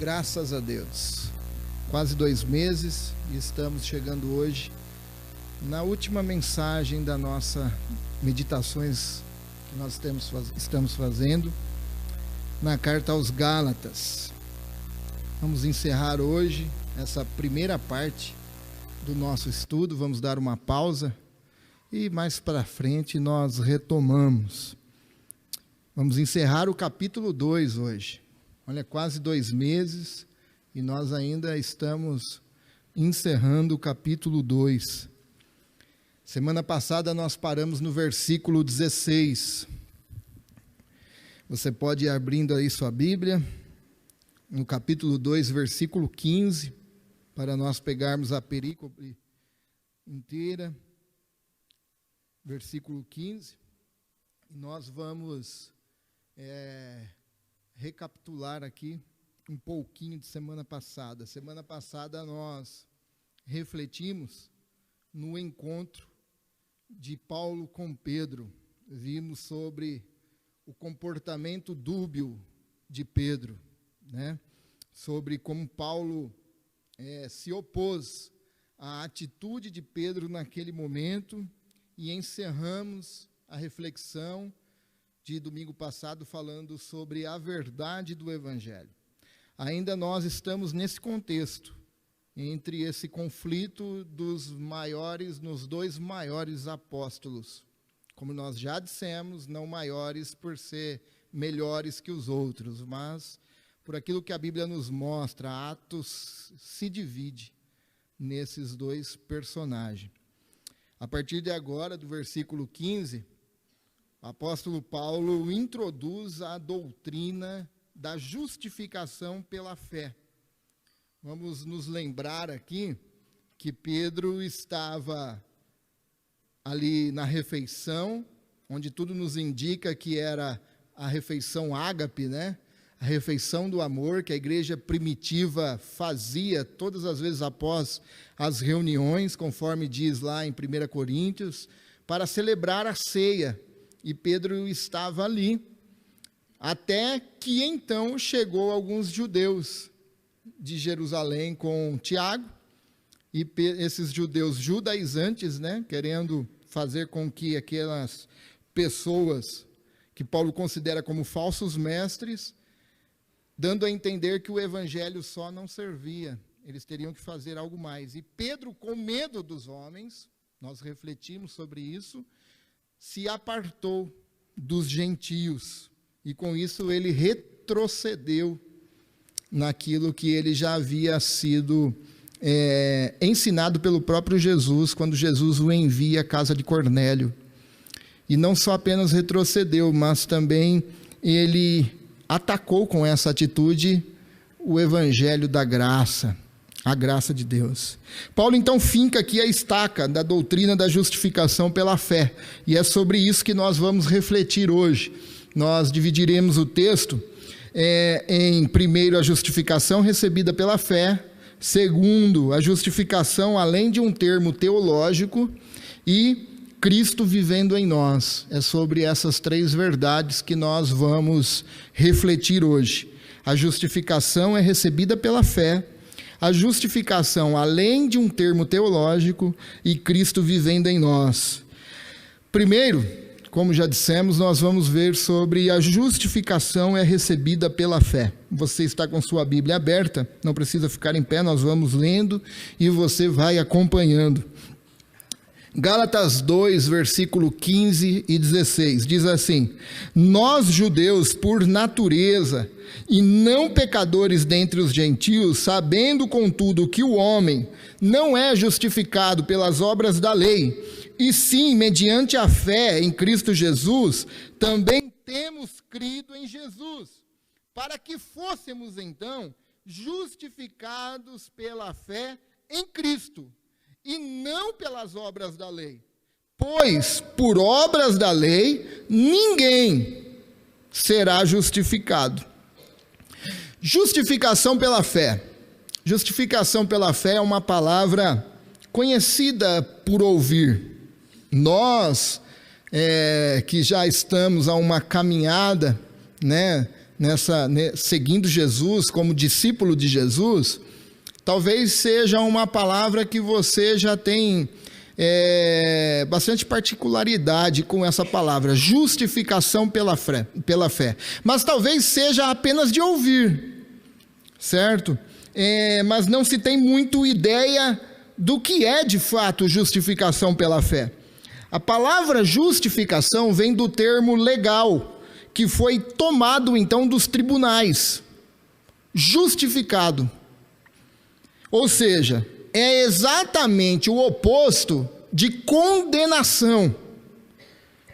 Graças a Deus, quase 2 meses e estamos chegando hoje na última mensagem da nossa meditações que nós estamos fazendo na carta aos Gálatas. Vamos encerrar hoje essa primeira parte do nosso estudo, vamos dar uma pausa e mais para frente nós retomamos. Vamos encerrar o capítulo 2 hoje. Olha, quase 2 meses e nós ainda estamos encerrando o capítulo 2. Semana passada nós paramos no versículo 16. Você pode ir abrindo aí sua Bíblia, no capítulo 2, versículo 15, para nós pegarmos a perícope inteira. Versículo 15. E nós vamos recapitular aqui um pouquinho de semana passada. Semana passada nós refletimos no encontro de Paulo com Pedro. Vimos sobre o comportamento dúbio de Pedro, né? Sobre como Paulo se opôs à atitude de Pedro naquele momento, e encerramos a reflexão de domingo passado nos sobre a verdade do Evangelho. Ainda nós estamos nesse contexto, entre esse conflito nos 2 maiores apóstolos. Como nós já dissemos, não maiores por ser melhores que os outros, mas por aquilo que a Bíblia nos mostra, Atos se divide nesses 2 personagens. A partir de agora, do versículo 15, o apóstolo Paulo introduz a doutrina da justificação pela fé. Vamos nos lembrar aqui que Pedro estava ali na refeição, onde tudo nos indica que era a refeição ágape, né? A refeição do amor que a igreja primitiva fazia todas as vezes após as reuniões, conforme diz lá em 1 Coríntios, para celebrar a ceia. E Pedro estava ali, até que então chegou alguns judeus de Jerusalém com Tiago, e esses judeus judaizantes, né, querendo fazer com que aquelas pessoas que Paulo considera como falsos mestres, dando a entender que o evangelho só não servia, eles teriam que fazer algo mais. E Pedro, com medo dos homens, nós refletimos sobre isso, se apartou dos gentios, e com isso ele retrocedeu naquilo que ele já havia sido ensinado pelo próprio Jesus, quando Jesus o envia à casa de Cornélio. E não só apenas retrocedeu, mas também ele atacou com essa atitude o evangelho da graça, a graça de Deus. Paulo então finca aqui a estaca da doutrina da justificação pela fé, e é sobre isso que nós vamos refletir hoje. Nós dividiremos o texto em primeiro a justificação recebida pela fé, segundo a justificação além de um termo teológico, e Cristo vivendo em nós. É sobre essas 3 verdades que nós vamos refletir hoje. A justificação é recebida pela fé, a justificação além de um termo teológico e Cristo vivendo em nós. Primeiro, como já dissemos, nós vamos ver sobre a justificação é recebida pela fé. Você está com sua Bíblia aberta, não precisa ficar em pé, nós vamos lendo e você vai acompanhando. Gálatas 2, versículo 15 e 16, diz assim: nós judeus por natureza e não pecadores dentre os gentios, sabendo contudo que o homem não é justificado pelas obras da lei, e sim mediante a fé em Cristo Jesus, também temos crido em Jesus, para que fôssemos então justificados pela fé em Cristo, e não pelas obras da lei. Pois por obras da lei ninguém será justificado. Justificação pela fé. Justificação pela fé é uma palavra conhecida por ouvir. Nós que já estamos a uma caminhada, né, seguindo Jesus, como discípulo de Jesus, talvez seja uma palavra que você já tem bastante particularidade com essa palavra, justificação pela fé. Mas talvez seja apenas de ouvir, certo? Mas não se tem muito ideia do que é de fato justificação pela fé. A palavra justificação vem do termo legal, que foi tomado então dos tribunais. Justificado. Ou seja, é exatamente o oposto de condenação.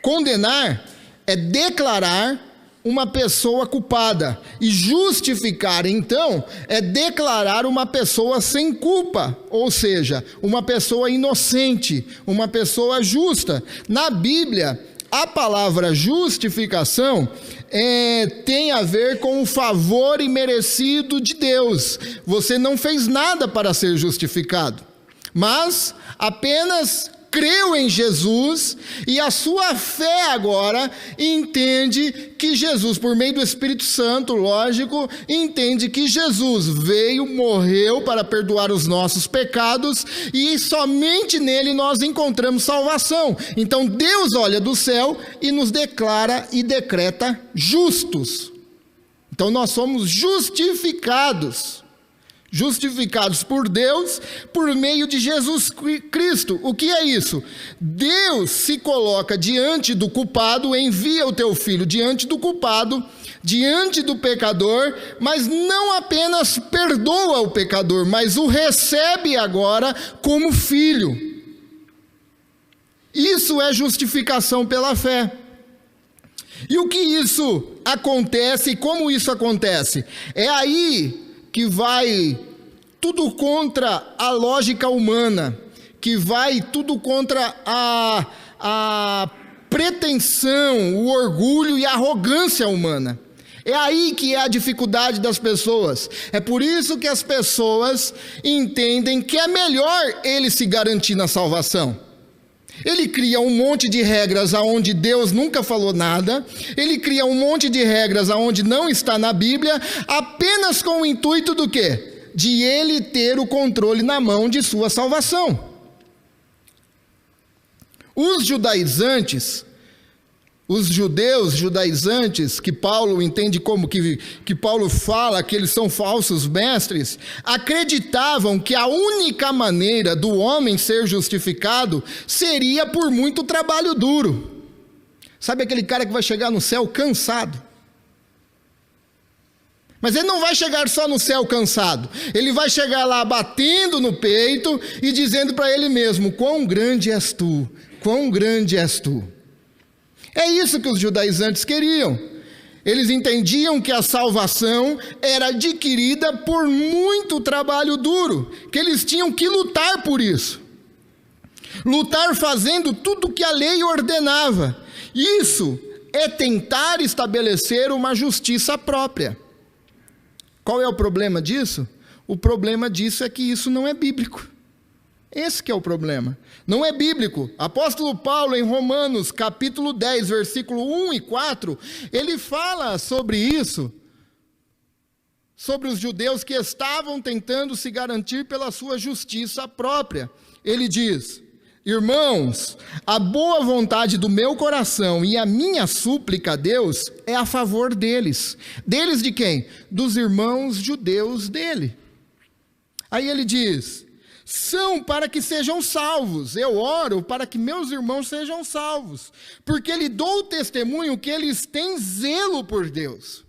Condenar é declarar uma pessoa culpada, e justificar, então, é declarar uma pessoa sem culpa, ou seja, uma pessoa inocente, uma pessoa justa. Na Bíblia, a palavra justificação tem a ver com o favor imerecido de Deus. Você não fez nada para ser justificado, mas apenas creu em Jesus, e a sua fé agora entende que Jesus, por meio do Espírito Santo, lógico, entende que Jesus veio, morreu para perdoar os nossos pecados, e somente nele nós encontramos salvação. Então Deus olha do céu e nos declara e decreta justos. Então nós somos justificados por Deus, por meio de Jesus Cristo. O que é isso? Deus se coloca diante do culpado, envia o teu filho diante do culpado, diante do pecador, mas não apenas perdoa o pecador, mas o recebe agora como filho. Isso é justificação pela fé. E o que isso acontece e como isso acontece? É aí que vai tudo contra a lógica humana, que vai tudo contra a pretensão, o orgulho e a arrogância humana. É aí que é a dificuldade das pessoas. É por isso que as pessoas entendem que é melhor ele se garantir na salvação. Ele cria um monte de regras aonde Deus nunca falou nada, ele cria um monte de regras aonde não está na Bíblia, apenas com o intuito do quê? De ele ter o controle na mão de sua salvação. Os judeus judaizantes, que Paulo entende como que Paulo fala que eles são falsos mestres, acreditavam que a única maneira do homem ser justificado seria por muito trabalho duro. Sabe aquele cara que vai chegar no céu cansado? Mas ele não vai chegar só no céu cansado, ele vai chegar lá batendo no peito e dizendo para ele mesmo: quão grande és tu, quão grande és tu. É isso que os judaizantes queriam. Eles entendiam que a salvação era adquirida por muito trabalho duro, que eles tinham que lutar por isso. Lutar fazendo tudo o que a lei ordenava. Isso é tentar estabelecer uma justiça própria. Qual é o problema disso? O problema disso é que isso não é bíblico. Esse que é o problema. Não é bíblico. Apóstolo Paulo, em Romanos, capítulo 10, versículo 1 e 4, ele fala sobre isso, sobre os judeus que estavam tentando se garantir pela sua justiça própria. Ele diz: irmãos, a boa vontade do meu coração e a minha súplica a Deus é a favor deles. Deles de quem? Dos irmãos judeus dele. Aí ele diz: são para que sejam salvos. Eu oro para que meus irmãos sejam salvos, porque lhe dou testemunho que eles têm zelo por Deus.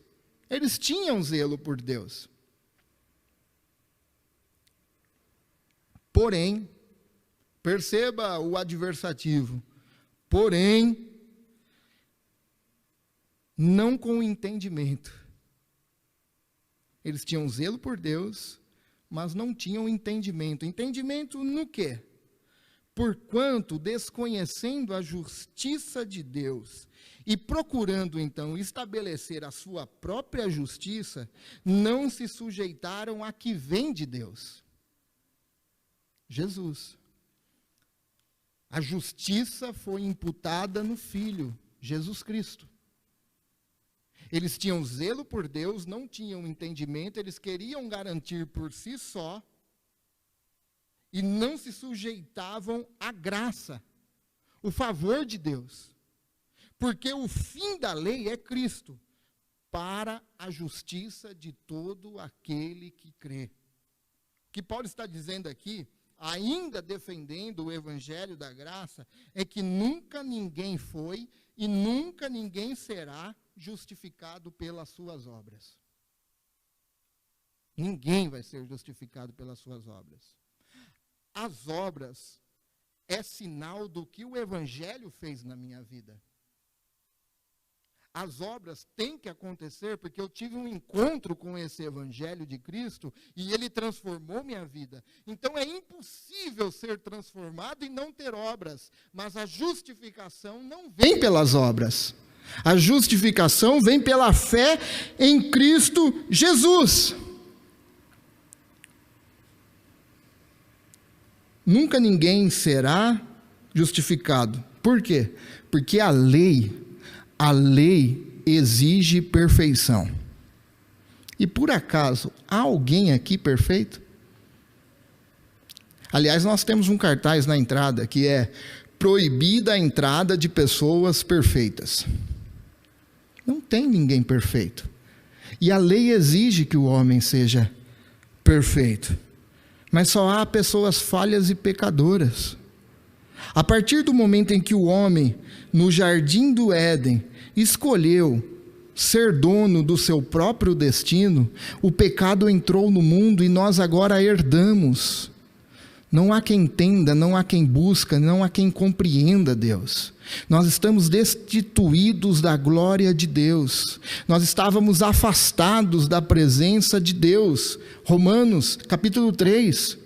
Eles tinham zelo por Deus. Porém, perceba o adversativo, porém, não com entendimento. Eles tinham zelo por Deus, mas não tinham entendimento. Entendimento no quê? Porquanto, desconhecendo a justiça de Deus e procurando então estabelecer a sua própria justiça, não se sujeitaram a que vem de Deus. Jesus. A justiça foi imputada no Filho, Jesus Cristo. Eles tinham zelo por Deus, não tinham entendimento, eles queriam garantir por si só e não se sujeitavam à graça, o favor de Deus. Porque o fim da lei é Cristo, para a justiça de todo aquele que crê. O que Paulo está dizendo aqui, ainda defendendo o evangelho da graça, é que nunca ninguém foi e nunca ninguém será justificado pelas suas obras. Ninguém vai ser justificado pelas suas obras. As obras é sinal do que o evangelho fez na minha vida. As obras têm que acontecer porque eu tive um encontro com esse evangelho de Cristo e ele transformou minha vida. Então é impossível ser transformado e não ter obras, mas a justificação não vem pelas obras. A justificação vem pela fé em Cristo Jesus. Nunca ninguém será justificado. Por quê? Porque a lei exige perfeição. E por acaso, há alguém aqui perfeito? Aliás, nós temos um cartaz na entrada que é: proibida a entrada de pessoas perfeitas. Não tem ninguém perfeito. E a lei exige que o homem seja perfeito. Mas só há pessoas falhas e pecadoras. A partir do momento em que o homem, no jardim do Éden, escolheu ser dono do seu próprio destino, o pecado entrou no mundo e nós agora herdamos. Não há quem entenda, não há quem busca, não há quem compreenda Deus. Nós estamos destituídos da glória de Deus. Nós estávamos afastados da presença de Deus. Romanos, capítulo 3.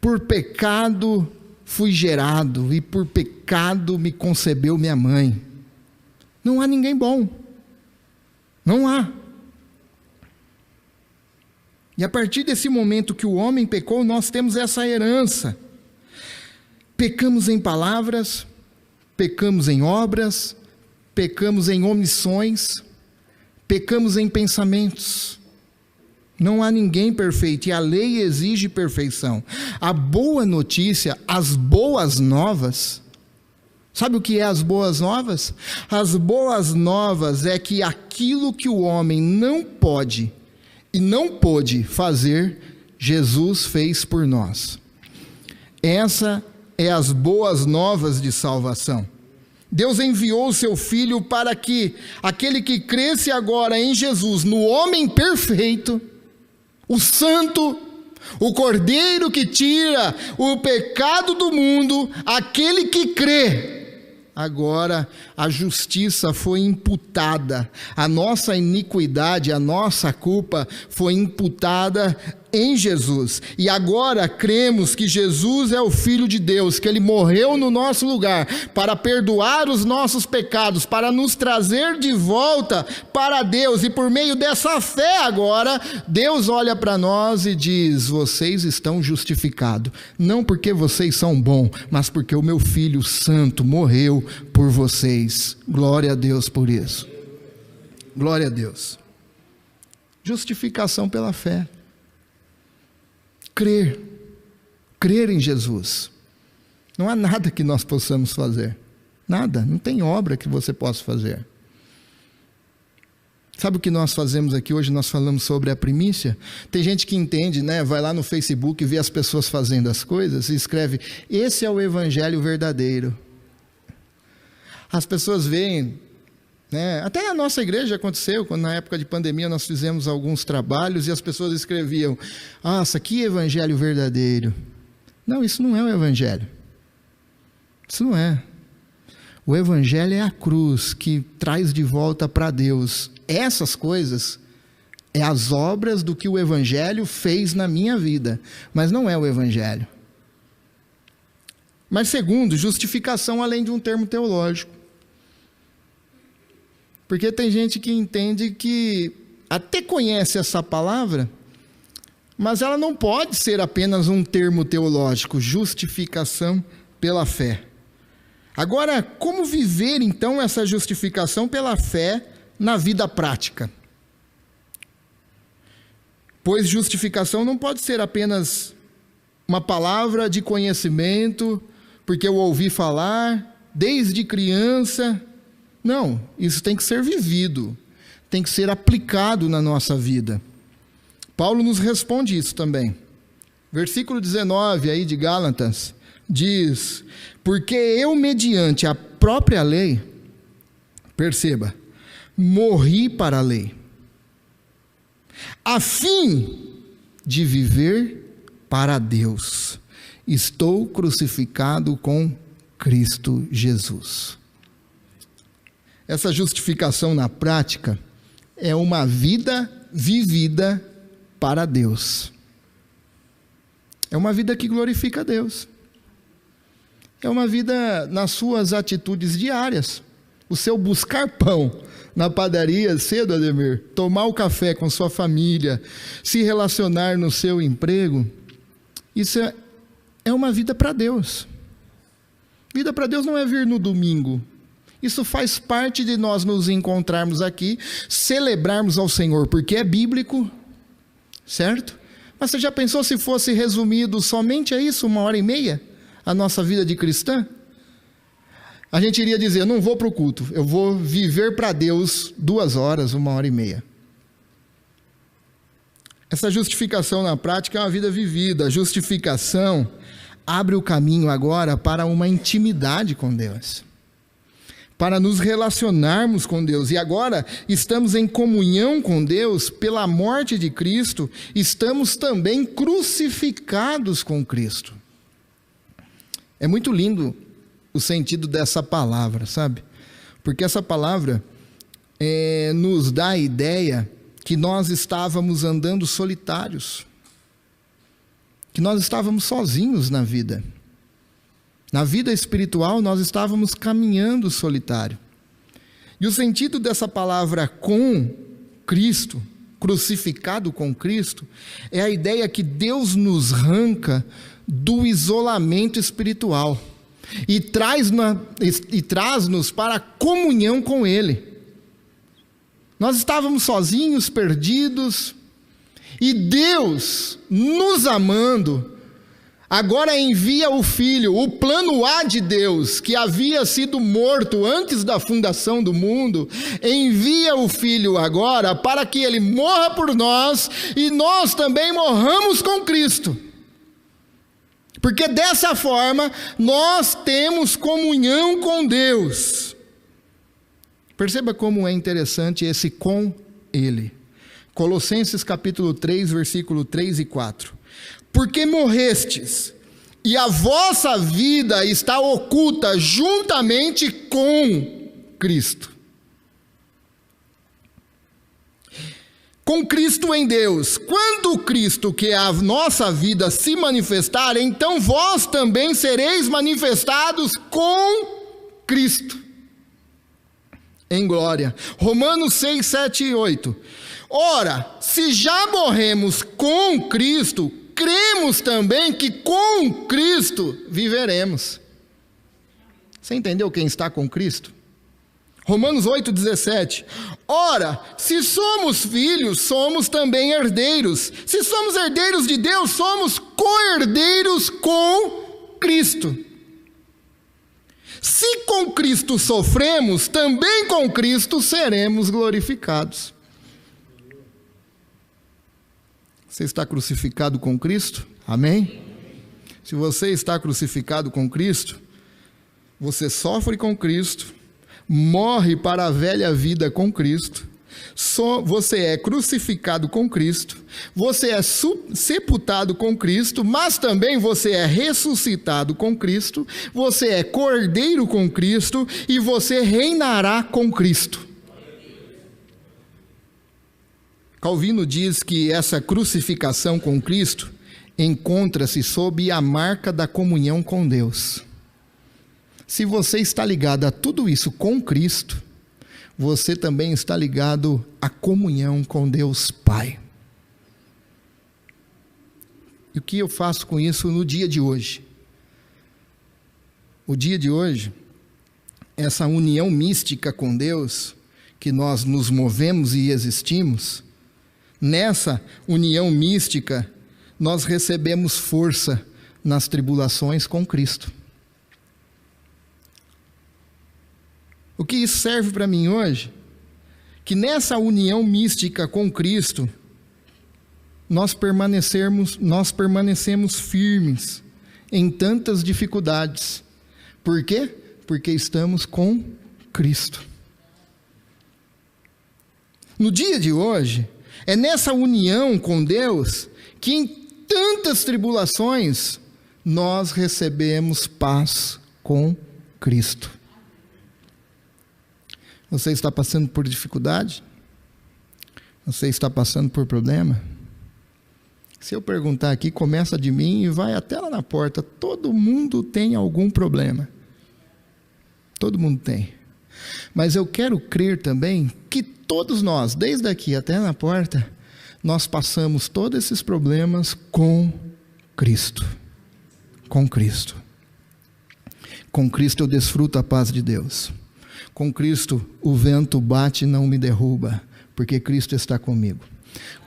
Por pecado fui gerado e por pecado me concebeu minha mãe. Não há ninguém bom. Não há. E a partir desse momento que o homem pecou, nós temos essa herança. Pecamos em palavras, pecamos em obras, pecamos em omissões, pecamos em pensamentos. Não há ninguém perfeito e a lei exige perfeição. A boa notícia, as boas novas, sabe o que é as boas novas? As boas novas é que aquilo que o homem não pode e não pôde fazer, Jesus fez por nós. Essa é as boas novas de salvação. Deus enviou o seu Filho para que aquele que cresce agora em Jesus, no homem perfeito, o santo, o Cordeiro que tira o pecado do mundo, aquele que crê, agora a justiça foi imputada, a nossa iniquidade, a nossa culpa foi imputada em Jesus, e agora cremos que Jesus é o Filho de Deus, que Ele morreu no nosso lugar, para perdoar os nossos pecados, para nos trazer de volta para Deus, e por meio dessa fé agora, Deus olha para nós e diz: vocês estão justificados, não porque vocês são bons, mas porque o meu Filho Santo morreu por vocês. Glória a Deus por isso. Glória a Deus. Justificação pela fé. Crer em Jesus. Não há nada que nós possamos fazer. Nada, não tem obra que você possa fazer. Sabe o que nós fazemos aqui hoje? Nós falamos sobre a primícia. Tem gente que entende, né? Vai lá no Facebook e vê as pessoas fazendo as coisas e escreve: esse é o evangelho verdadeiro. As pessoas veem, né? Até na nossa igreja aconteceu, quando na época de pandemia nós fizemos alguns trabalhos e as pessoas escreviam: nossa, que evangelho verdadeiro. Não, isso não é o evangelho. Isso não é. O evangelho é a cruz que traz de volta para Deus. Essas coisas é as obras do que o evangelho fez na minha vida, mas não é o evangelho. Mas segundo, justificação além de um termo teológico. Porque tem gente que entende que até conhece essa palavra, mas ela não pode ser apenas um termo teológico, justificação pela fé. Agora, como viver então essa justificação pela fé na vida prática. Pois justificação não pode ser apenas uma palavra de conhecimento, porque eu ouvi falar desde criança. Não, isso tem que ser vivido, tem que ser aplicado na nossa vida. Paulo nos responde isso também. Versículo 19 aí de Gálatas diz: porque eu, mediante a própria lei, perceba, morri para a lei, a fim de viver para Deus. Estou crucificado com Cristo Jesus. Essa justificação na prática é uma vida vivida para Deus. É uma vida que glorifica a Deus. É uma vida nas suas atitudes diárias. O seu buscar pão na padaria cedo, Ademir, tomar o café com sua família, se relacionar no seu emprego, isso é uma vida para Deus. Vida para Deus não é vir no domingo. Isso faz parte de nós nos encontrarmos aqui, celebrarmos ao Senhor, porque é bíblico, certo? Mas você já pensou se fosse resumido somente a isso, 1h30, a nossa vida de cristã? A gente iria dizer, eu não vou para o culto, eu vou viver para Deus 2 horas, 1h30. Essa justificação na prática é uma vida vivida. A justificação abre o caminho agora para uma intimidade com Deus, para nos relacionarmos com Deus. E agora estamos em comunhão com Deus pela morte de Cristo, estamos também crucificados com Cristo. É muito lindo o sentido dessa palavra, sabe? Porque essa palavra nos dá a ideia que nós estávamos andando solitários, que nós estávamos sozinhos na vida. Na vida espiritual, nós estávamos caminhando solitário. E o sentido dessa palavra com Cristo, crucificado com Cristo, é a ideia que Deus nos arranca do isolamento espiritual e traz-nos para a comunhão com Ele. Nós estávamos sozinhos, perdidos, e Deus, nos amando, agora envia o Filho, o plano A de Deus, que havia sido morto antes da fundação do mundo, envia o Filho agora para que Ele morra por nós e nós também morramos com Cristo. Porque dessa forma nós temos comunhão com Deus. Perceba como é interessante esse com Ele. Colossenses capítulo 3, versículo 3 e 4. Porque morrestes, e a vossa vida está oculta juntamente com Cristo. Com Cristo em Deus. Quando Cristo, que é a nossa vida, se manifestar, então vós também sereis manifestados com Cristo em glória. Romanos 6, 7 e 8. Ora, se já morremos com Cristo, cremos também que com Cristo viveremos. Você entendeu quem está com Cristo? Romanos 8, 17. Ora, se somos filhos, somos também herdeiros. Se somos herdeiros de Deus, somos co-herdeiros com Cristo. Se com Cristo sofremos, também com Cristo seremos glorificados. Você está crucificado com Cristo? Amém? Se você está crucificado com Cristo, você sofre com Cristo, morre para a velha vida com Cristo, você é crucificado com Cristo, você é sepultado com Cristo, mas também você é ressuscitado com Cristo, você é cordeiro com Cristo e você reinará com Cristo. Calvino diz que essa crucificação com Cristo encontra-se sob a marca da comunhão com Deus. Se você está ligado a tudo isso com Cristo, você também está ligado à comunhão com Deus Pai. E o que eu faço com isso no dia de hoje? O dia de hoje, essa união mística com Deus, que nós nos movemos e existimos, nessa união mística, nós recebemos força nas tribulações com Cristo. O que isso serve para mim hoje? Que nessa união mística com Cristo, nós permanecemos firmes em tantas dificuldades. Por quê? Porque estamos com Cristo. No dia de hoje, é nessa união com Deus que em tantas tribulações nós recebemos paz com Cristo. Você está passando por dificuldade? Você está passando por problema? Se eu perguntar aqui, começa de mim e vai até lá na porta. Todo mundo tem algum problema. Todo mundo tem. Mas eu quero crer também que todos nós, desde aqui até na porta, nós passamos todos esses problemas com Cristo. Com Cristo. Com Cristo eu desfruto a paz de Deus. Com Cristo o vento bate e não me derruba, porque Cristo está comigo.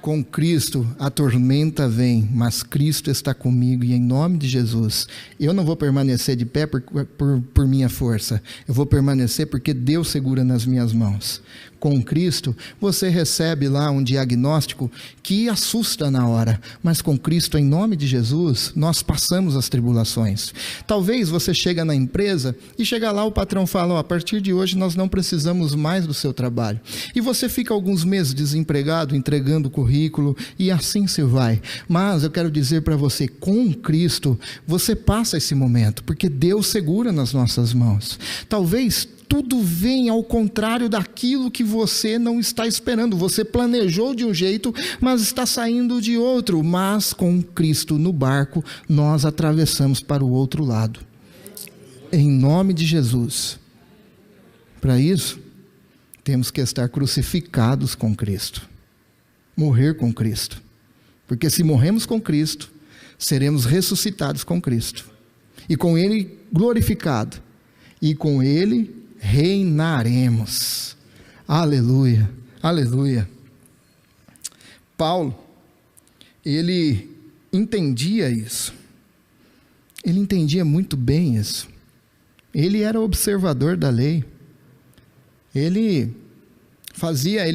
Com Cristo a tormenta vem, mas Cristo está comigo, e em nome de Jesus, eu não vou permanecer de pé por minha força, eu vou permanecer porque Deus segura nas minhas mãos. Com Cristo, você recebe lá um diagnóstico que assusta na hora, mas com Cristo, em nome de Jesus, nós passamos as tribulações. Talvez você chega na empresa e chega lá, o patrão fala, a partir de hoje nós não precisamos mais do seu trabalho. E você fica alguns meses desempregado, entregando o currículo, e assim se vai. Mas eu quero dizer para você, com Cristo, você passa esse momento, porque Deus segura nas nossas mãos. Talvez tudo vem ao contrário daquilo que você não está esperando. Você planejou de um jeito, mas está saindo de outro. Mas com Cristo no barco, nós atravessamos para o outro lado. Em nome de Jesus. Para isso, temos que estar crucificados com Cristo. Morrer com Cristo. Porque se morremos com Cristo, seremos ressuscitados com Cristo. E com Ele glorificado. E com Ele reinaremos. Aleluia, aleluia. Paulo, ele entendia isso. Ele entendia muito bem isso. Ele era observador da lei. Ele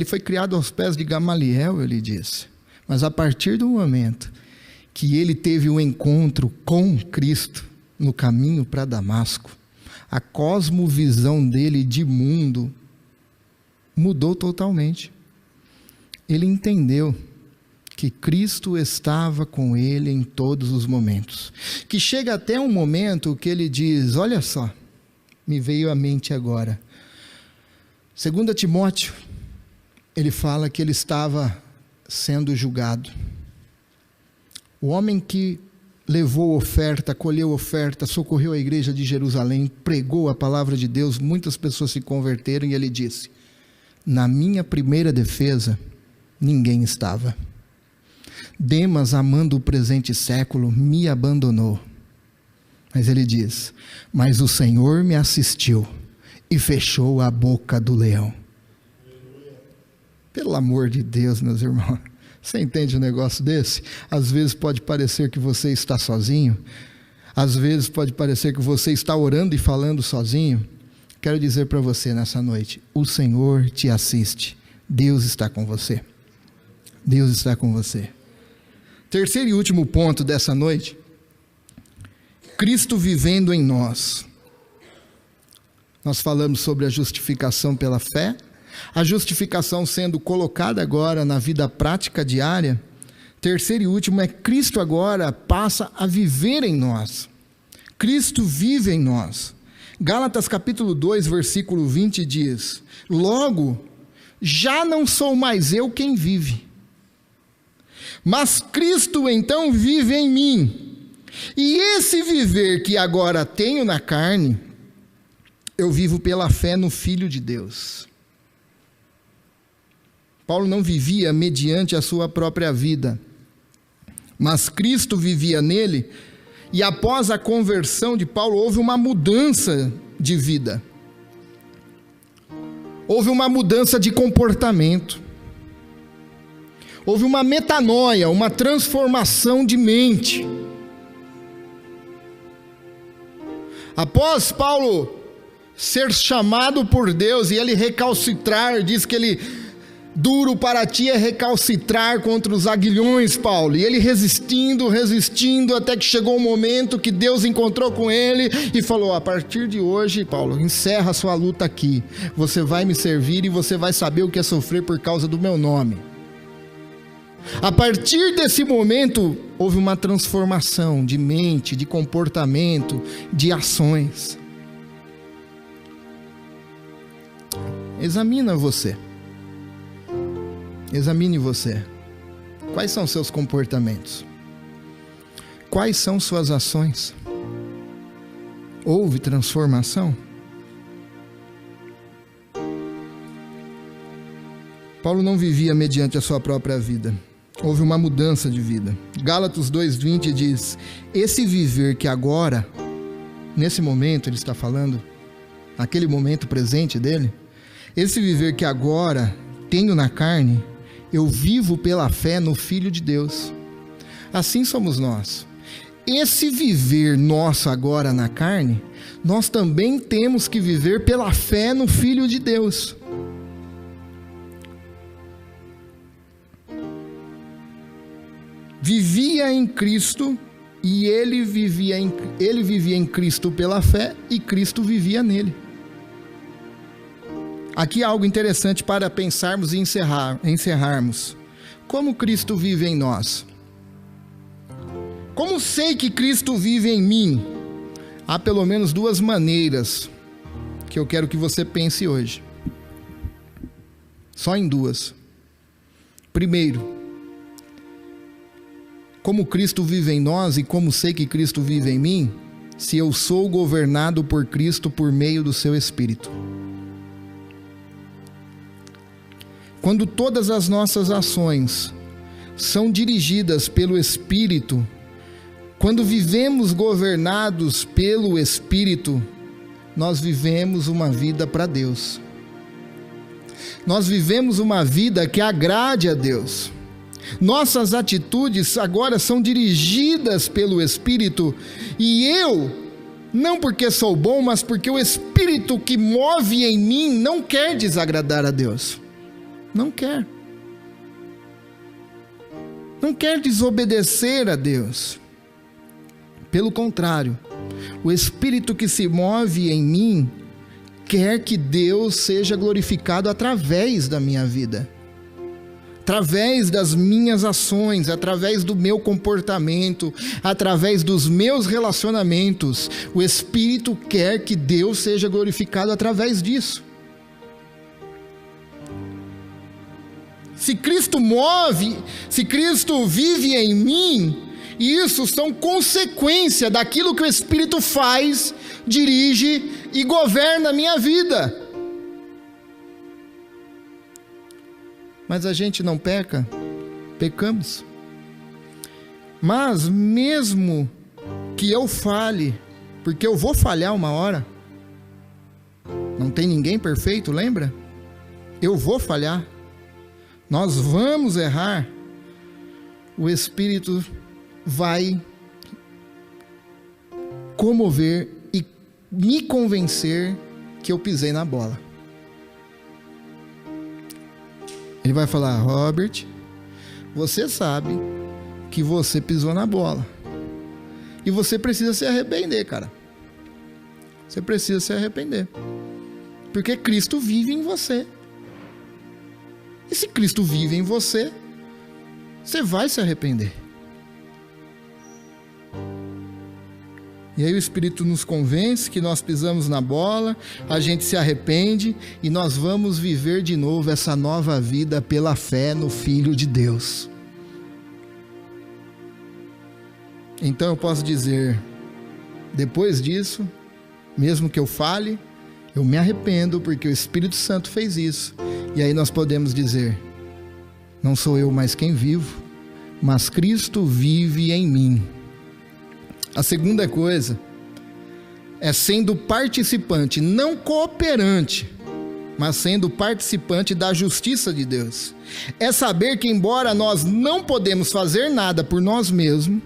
foi criado aos pés de Gamaliel, ele disse. Mas a partir do momento que ele teve um encontro com Cristo no caminho para Damasco, a cosmovisão dele de mundo mudou totalmente. Ele entendeu que Cristo estava com ele em todos os momentos. Que chega até um momento que ele diz, olha só, me veio à mente agora. 2 Timóteo, ele fala que ele estava sendo julgado. O homem que levou oferta, colheu oferta, socorreu a igreja de Jerusalém, pregou a palavra de Deus, muitas pessoas se converteram, e ele disse, na minha primeira defesa, ninguém estava. Demas, amando o presente século, me abandonou. Mas ele diz, mas o Senhor me assistiu e fechou a boca do leão. Pelo amor de Deus, meus irmãos. Você entende um negócio desse? Às vezes pode parecer que você está sozinho. Às vezes pode parecer que você está orando e falando sozinho. Quero dizer para você nessa noite, o Senhor te assiste. Deus está com você. Deus está com você. Terceiro e último ponto dessa noite. Cristo vivendo em nós. Nós falamos sobre a justificação pela fé. A justificação sendo colocada agora na vida prática diária. Terceiro e último é Cristo agora passa a viver em nós. Cristo vive em nós. Gálatas capítulo 2, versículo 20 diz, logo, já não sou mais eu quem vive, mas Cristo então vive em mim. E esse viver que agora tenho na carne, eu vivo pela fé no Filho de Deus. Paulo não vivia mediante a sua própria vida, mas Cristo vivia nele, e após a conversão de Paulo, houve uma mudança de vida. houve uma mudança de comportamento. Houve uma metanoia, uma transformação de mente. Após Paulo ser chamado por Deus e ele recalcitrar, diz que ele, duro para ti é recalcitrar contra os aguilhões, Paulo, e ele resistindo, até que chegou um momento que Deus encontrou com ele e falou: a partir de hoje, Paulo, encerra a sua luta aqui, você vai me servir e você vai saber o que é sofrer por causa do meu nome. A partir desse momento, houve uma transformação de mente, de comportamento, de ações. Examine você. Quais são seus comportamentos? Quais são suas ações? Houve transformação? Paulo não vivia mediante a sua própria vida. Houve uma mudança de vida. Gálatas 2:20 diz: esse viver que agora, nesse momento ele está falando, naquele momento presente dele, esse viver que agora tenho na carne, eu vivo pela fé no Filho de Deus. Assim somos nós. Esse viver nosso agora na carne, nós também temos que viver pela fé no Filho de Deus. Vivia em Cristo e ele vivia em Cristo pela fé e Cristo vivia nele. Aqui há algo interessante para pensarmos e encerrarmos. Como Cristo vive em nós? Como sei que Cristo vive em mim? Há pelo menos duas maneiras que eu quero que você pense hoje. Só em duas. Primeiro, como Cristo vive em nós e como sei que Cristo vive em mim, se eu sou governado por Cristo por meio do seu Espírito. Quando todas as nossas ações são dirigidas pelo Espírito, quando vivemos governados pelo Espírito, nós vivemos uma vida para Deus. Nós vivemos uma vida que agrade a Deus. Nossas atitudes agora são dirigidas pelo Espírito, e eu, não porque sou bom, mas porque o Espírito que move em mim não quer desagradar a Deus. Não quer. Não quer desobedecer a Deus. Pelo contrário, o Espírito que se move em mim quer que Deus seja glorificado através da minha vida. Através das minhas ações, através do meu comportamento, através dos meus relacionamentos, o Espírito quer que Deus seja glorificado através disso. Se Cristo move, se Cristo vive em mim, isso são consequência daquilo que o Espírito faz, dirige e governa a minha vida. Mas a gente não peca? Pecamos. Mas mesmo que eu falhe, porque eu vou falhar uma hora, não tem ninguém perfeito, lembra? Eu vou falhar, nós vamos errar, o Espírito vai comover e me convencer que eu pisei na bola. Ele vai falar: Robert, você sabe que você pisou na bola. E você precisa se arrepender, cara. Você precisa se arrepender. Porque Cristo vive em você. E se Cristo vive em você, você vai se arrepender. E aí o Espírito nos convence que nós pisamos na bola, a gente se arrepende e nós vamos viver de novo essa nova vida pela fé no Filho de Deus. Então eu posso dizer, depois disso, mesmo que eu fale, eu me arrependo porque o Espírito Santo fez isso. E aí nós podemos dizer: não sou eu mais quem vivo, mas Cristo vive em mim. A segunda coisa é sendo participante, não cooperante, mas sendo participante da justiça de Deus. É saber que, embora nós não podemos fazer nada por nós mesmos,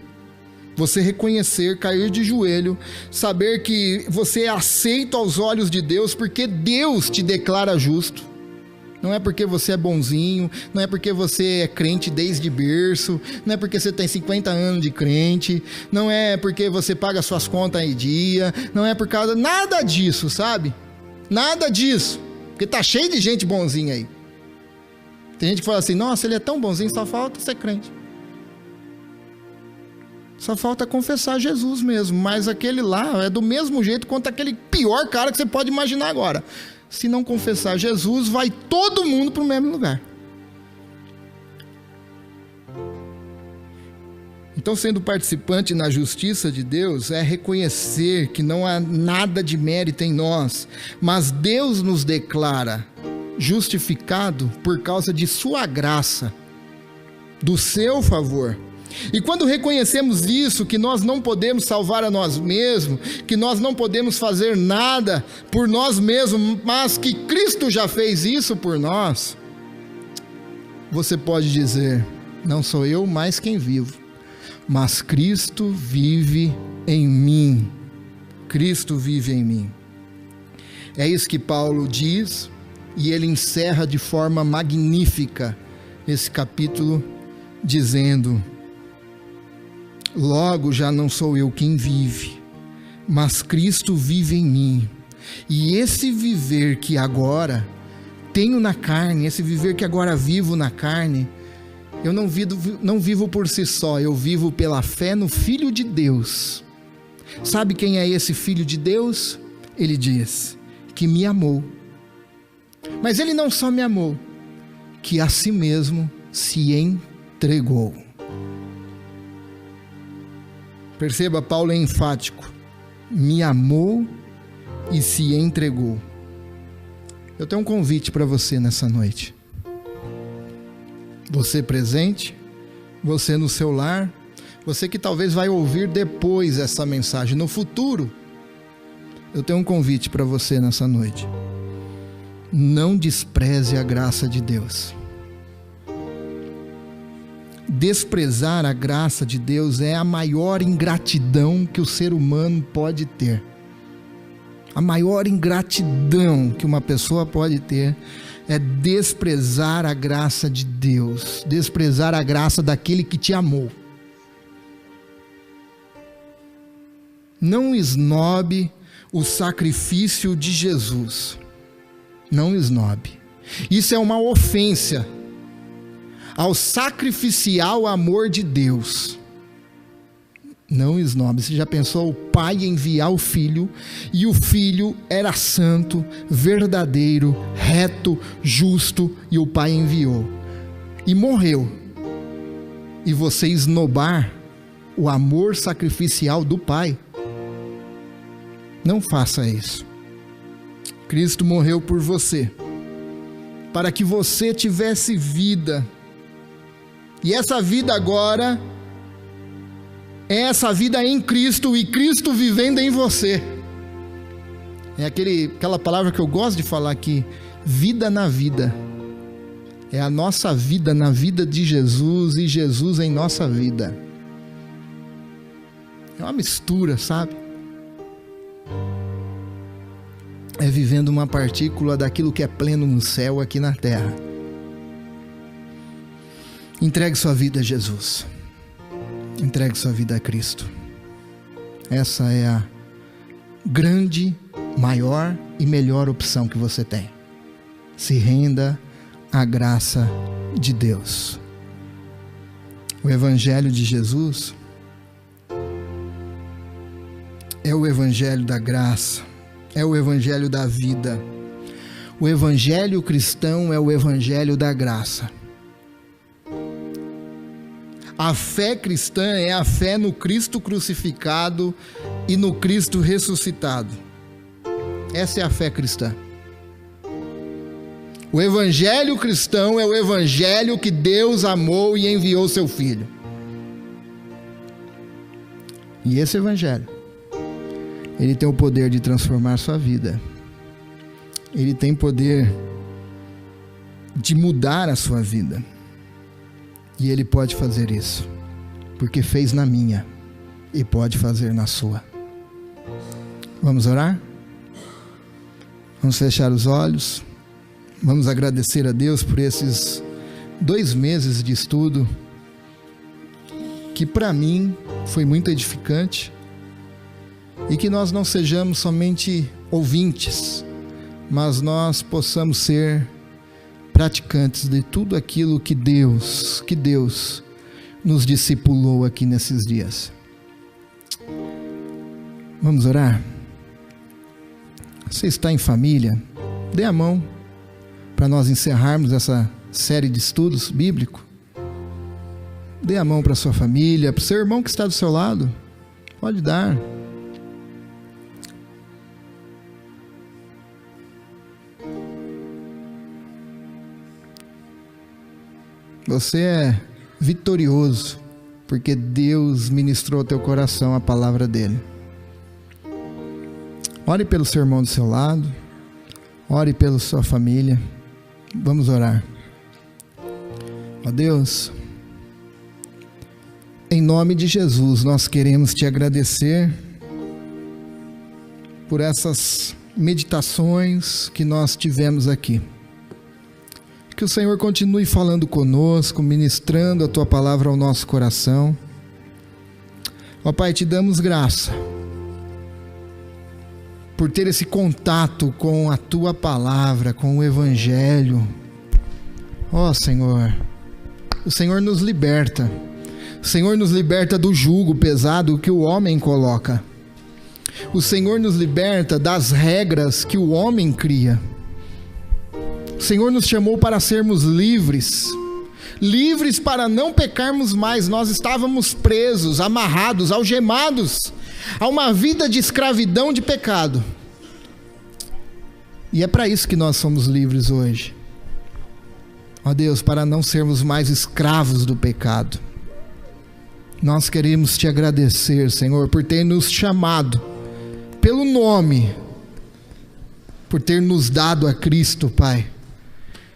você reconhecer, cair de joelho, saber que você é aceito aos olhos de Deus, porque Deus te declara justo. Não é porque você é bonzinho, não é porque você é crente desde berço, não é porque você tem 50 anos de crente, não é porque você paga suas contas em dia, não é por causa... Nada disso, sabe? Nada disso. Porque tá cheio de gente bonzinha aí. Tem gente que fala assim, nossa, ele é tão bonzinho, só falta ser crente. Só falta confessar Jesus mesmo, mas aquele lá é do mesmo jeito quanto aquele pior cara que você pode imaginar agora. Se não confessar Jesus, vai todo mundo para o mesmo lugar. Então, sendo participante na justiça de Deus, é reconhecer que não há nada de mérito em nós, mas Deus nos declara justificado por causa de sua graça, do seu favor. E quando reconhecemos isso, que nós não podemos salvar a nós mesmos, que nós não podemos fazer nada por nós mesmos, mas que Cristo já fez isso por nós, você pode dizer, não sou eu mais quem vivo, mas Cristo vive em mim. Cristo vive em mim. É isso que Paulo diz, e ele encerra de forma magnífica esse capítulo, dizendo: logo já não sou eu quem vive, mas Cristo vive em mim. E esse viver que agora tenho na carne, esse viver que agora vivo na carne, eu não vivo por si só, eu vivo pela fé no Filho de Deus. Sabe quem é esse Filho de Deus? Ele diz que me amou. Mas ele não só me amou, que a si mesmo se entregou. Perceba, Paulo é enfático. Me amou e se entregou. Eu tenho um convite para você nessa noite. Você presente, você no seu lar, você que talvez vai ouvir depois essa mensagem, no futuro. Eu tenho um convite para você nessa noite. Não despreze a graça de Deus. Desprezar a graça de Deus é a maior ingratidão que o ser humano pode ter. A maior ingratidão que uma pessoa pode ter é desprezar a graça de Deus, desprezar a graça daquele que te amou. Não esnobe o sacrifício de Jesus. Não esnobe. Isso é uma ofensa ao sacrificial amor de Deus. Não esnobe. Você já pensou o pai enviar o filho, e o filho era santo, verdadeiro, reto, justo, e o pai enviou e morreu, e você esnobar o amor sacrificial do pai? Não faça isso. Cristo morreu por você, para que você tivesse vida, e essa vida agora é essa vida em Cristo, e Cristo vivendo em você. É aquela palavra que eu gosto de falar aqui, vida na vida. É a nossa vida na vida de Jesus, e Jesus em nossa vida. É uma mistura, sabe? É vivendo uma partícula daquilo que é pleno no céu aqui na terra. Entregue sua vida a Jesus. Entregue sua vida a Cristo. Essa é a grande, maior e melhor opção que você tem. Se renda à graça de Deus. O Evangelho de Jesus é o Evangelho da graça, é o Evangelho da vida. O Evangelho cristão é o Evangelho da graça. A fé cristã é a fé no Cristo crucificado e no Cristo ressuscitado. Essa é a fé cristã. O Evangelho cristão é o Evangelho que Deus amou e enviou seu Filho. E esse Evangelho, ele tem o poder de transformar sua vida. Ele tem poder de mudar a sua vida. E Ele pode fazer isso, porque fez na minha e pode fazer na sua. Vamos orar? Vamos fechar os olhos. Vamos agradecer a Deus por esses 2 meses de estudo, que para mim foi muito edificante, e que nós não sejamos somente ouvintes, mas nós possamos ser praticantes de tudo aquilo que Deus nos discipulou aqui nesses dias. Vamos orar? Você está em família? Dê a mão para nós encerrarmos essa série de estudos bíblicos. Dê a mão para sua família, para o seu irmão que está do seu lado. Pode dar. Você é vitorioso, porque Deus ministrou ao teu coração a palavra dele. Ore pelo seu irmão do seu lado. Ore pela sua família. Vamos orar. Ó Deus, em nome de Jesus, nós queremos te agradecer por essas meditações que nós tivemos aqui. Que o Senhor continue falando conosco, ministrando a tua palavra ao nosso coração. Ó Pai, te damos graça por ter esse contato com a tua palavra, com o Evangelho. Ó Senhor, o Senhor nos liberta. O Senhor nos liberta do jugo pesado que o homem coloca. O Senhor nos liberta das regras que o homem cria. O Senhor nos chamou para sermos livres. Livres para não pecarmos mais. Nós estávamos presos, amarrados, algemados a uma vida de escravidão de pecado. E é para isso que nós somos livres hoje. Ó Deus, para não sermos mais escravos do pecado. Nós queremos te agradecer, Senhor, por ter nos chamado pelo nome, por ter nos dado a Cristo, Pai.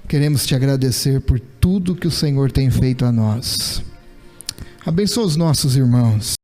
Queremos te agradecer por tudo que o Senhor tem feito a nós. Abençoa os nossos irmãos.